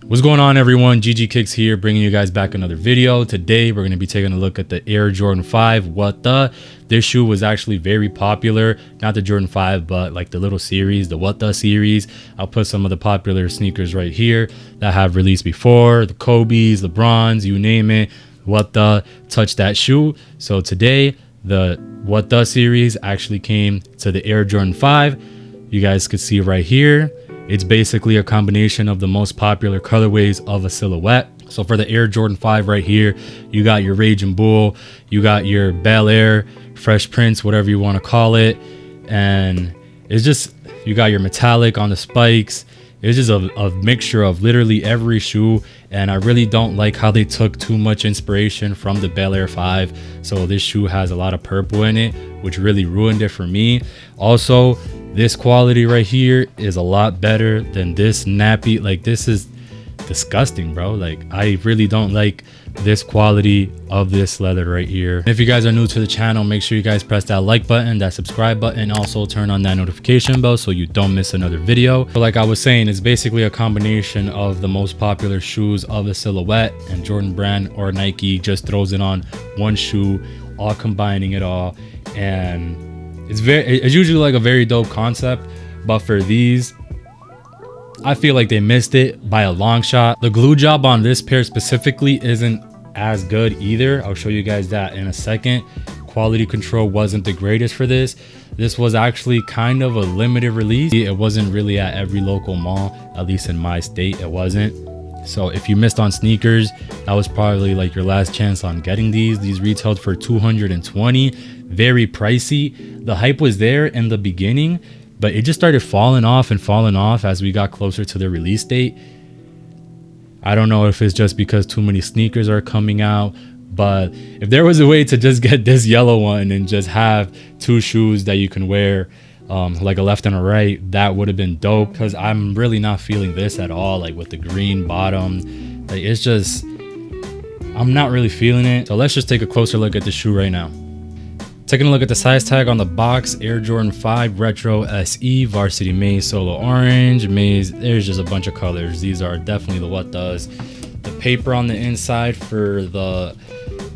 What's going on, everyone? ggkickzz here, bringing you guys back another video. Today we're going to be taking a look at the Air Jordan 5. This shoe was actually very popular, not the Jordan 5 but like the little series, the What The series. I'll put some of the popular sneakers right here that have released before, the Kobe's, LeBrons, you name it. Touch that shoe. So today the What The series actually came to the Air Jordan 5. You guys could see right here. It's basically a combination of the most popular colorways of a silhouette. So for the Air Jordan 5 right here, you got your Raging Bull, you got your Bel Air, Fresh Prince, whatever you want to call it. And it's just, you got your metallic on the spikes. It's just a mixture of literally every shoe. And I really don't like how they took too much inspiration from the Bel Air 5. So this shoe has a lot of purple in it, which really ruined it for me. Also, this quality right here is a lot better than this nappy. Like, this is disgusting, bro. Like, I really don't like this quality of this leather right here. If you guys are new to the channel, make sure you guys press that like button, that subscribe button, also turn on that notification bell so you don't miss another video. But like I was saying, it's basically a combination of the most popular shoes of a silhouette, and Jordan Brand or Nike just throws it on one shoe, all combining it all. And it's usually like a very dope concept, but for these, I feel like they missed it by a long shot. The glue job on this pair specifically isn't as good either. I'll show you guys that in a second. Quality control wasn't the greatest for this. This was actually kind of a limited release. It wasn't really at every local mall, at least in my state, it wasn't. So if you missed on sneakers, that was probably like your last chance on getting these. These retailed for $220, very pricey. The hype was there in the beginning, but it just started falling off as we got closer to the release date. I don't know if it's just because too many sneakers are coming out, but if there was a way to just get this yellow one and just have two shoes that you can wear, like a left and a right, that would have been dope, because I'm really not feeling this at all. Like with the green bottom, like it's just, I'm not really feeling it. So let's just take a closer look at the shoe right now. Taking a look at the size tag on the box, Air Jordan 5 Retro SE, Varsity Maize Solo Orange, Maize, there's just a bunch of colors. These are definitely the What Does. The paper on the inside for the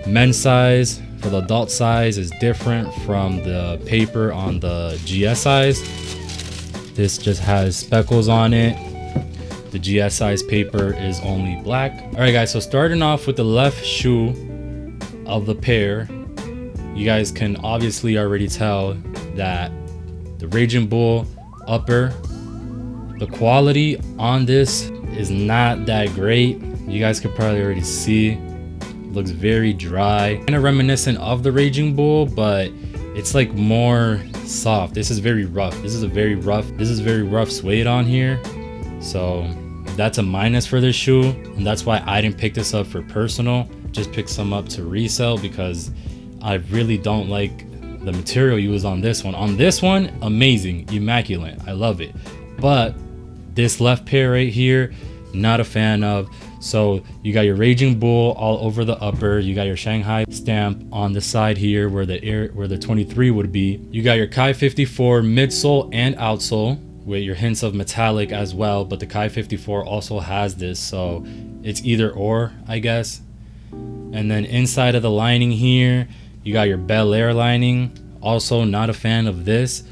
men's size, for the adult size, is different from the paper on the GS size. This just has speckles on it. The GS size paper is only black. All right, guys, so starting off with the left shoe of the pair, you guys can obviously already tell that the Raging Bull upper, the quality on this is not that great. You guys could probably already see, it looks very dry, kind of reminiscent of the Raging Bull, but it's like more soft. This is very rough. This is very rough suede on here. So that's a minus for this shoe, and that's why I didn't pick this up for personal. Just pick some up to resell, because I really don't like the material used on this one. On this one, amazing, immaculate, I love it. But this left pair right here, not a fan of. So you got your Raging Bull all over the upper. You got your Shanghai stamp on the side here where the 23 would be. You got your Quai 54 midsole and outsole with your hints of metallic as well. But the Quai 54 also has this, so it's either or, I guess. And then inside of the lining here, you got your Bel Air lining. Also not a fan of this.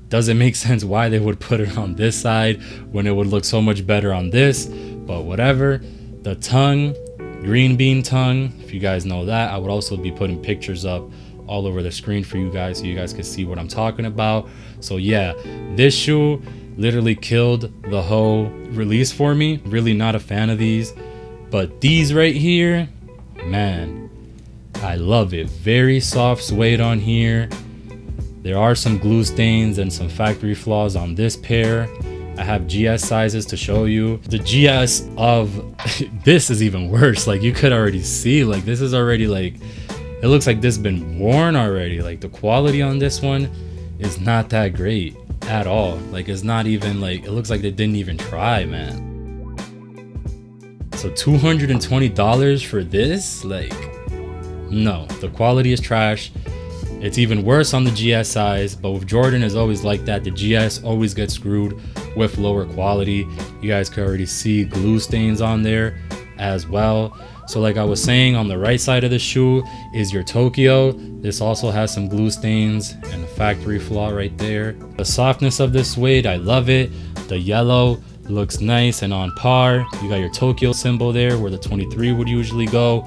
Doesn't make sense why they would put it on this side when it would look so much better on this, but whatever. The tongue, green bean tongue, if you guys know that. I would also be putting pictures up all over the screen for you guys so you guys can see what I'm talking about. So yeah, this shoe literally killed the whole release for me. Really not a fan of these, but these right here, man, I love it. Very soft suede on here. There are some glue stains and some factory flaws on this pair. I have GS sizes to show you. The GS of this is even worse. Like, you could already see, like, this is already like, it looks like this has been worn already. Like, the quality on this one is not that great at all. Like, it's not even like, it looks like they didn't even try, man. So $220 for this, like, no, the quality is trash. It's even worse on the GS size, but with Jordan is always like that. The GS always gets screwed with lower quality. You guys can already see glue stains on there as well. So like I was saying, on the right side of the shoe is your Tokyo. This also has some glue stains and a factory flaw right there. The softness of this suede, I love it. The yellow looks nice and on par. You got your Tokyo symbol there where the 23 would usually go.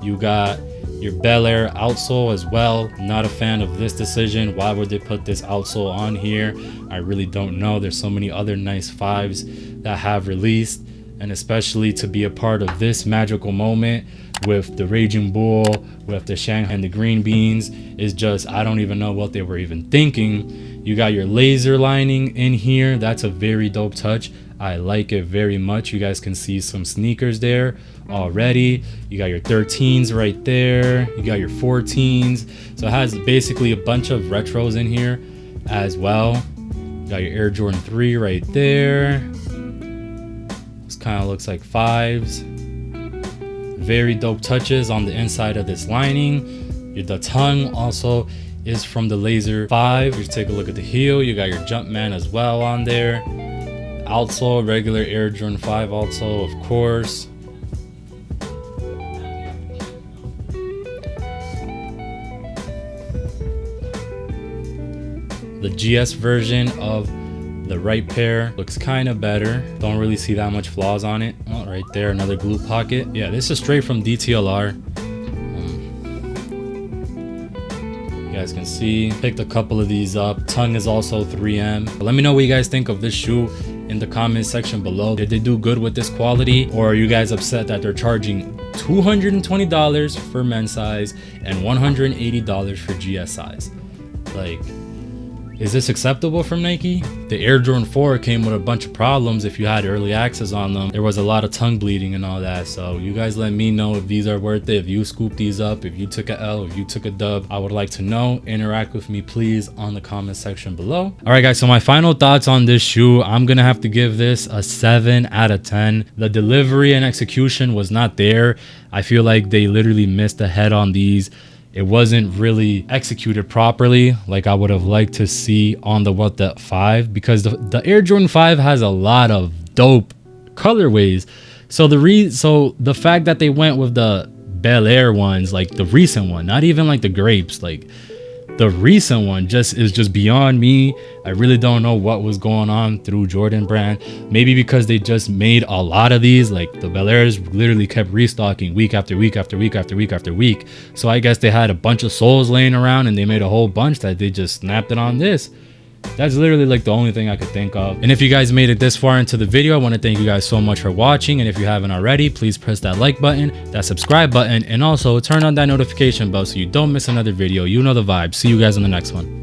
You got your Bel Air outsole as well. Not a fan of this decision. Why would they put this outsole on here? I really don't know. There's so many other nice 5s that have released, and especially to be a part of this magical moment with the Raging Bull, with the Shanghai and the green beans, is just, I don't even know what they were even thinking. You got your laser lining in here. That's a very dope touch. I like it very much. You guys can see some sneakers there already. You got your 13s right there. You got your 14s. So it has basically a bunch of retros in here as well. You got your Air Jordan 3 right there. This kind of looks like 5s. Very dope touches on the inside of this lining. The tongue also is from the Laser 5. Just take a look at the heel. You got your Jumpman as well on there. Outsole, regular Air Jordan 5 also, of course. The GS version of the right pair looks kind of better. Don't really see that much flaws on it. Oh, right there, another glue pocket. Yeah, this is straight from DTLR. You guys can see, picked a couple of these up. Tongue is also 3M. But let me know what you guys think of this shoe in the comment section below. Did they do good with this quality, or are you guys upset that they're charging $220 for men's size and $180 for GS size? Like, is this acceptable from Nike? The Air Jordan 4 came with a bunch of problems if you had early access on them. There was a lot of tongue bleeding and all that. So you guys let me know if these are worth it, if you scooped these up, if you took a L, if you took a dub. I would like to know. Interact with me, please, on the comment section below. All right, guys, so my final thoughts on this shoe. I'm gonna have to give this a 7 out of 10. The delivery and execution was not there. I feel like they literally missed the head on these. It wasn't really executed properly like I would have liked to see on the 5, because the Air Jordan 5 has a lot of dope colorways. So the fact that they went with the Bel Air ones, like the recent one, not even like the grapes, like the recent one is just beyond me. I really don't know what was going on through Jordan brand. Maybe because they just made a lot of these, like the Bel Airs literally kept restocking week after week after week after week after week. So I guess they had a bunch of soles laying around and they made a whole bunch that they just snapped it on this. That's literally like the only thing I could think of. And if you guys made it this far into the video, I want to thank you guys so much for watching. And if you haven't already, please press that like button, that subscribe button, and also turn on that notification bell so you don't miss another video. You know the vibe. See you guys in the next one.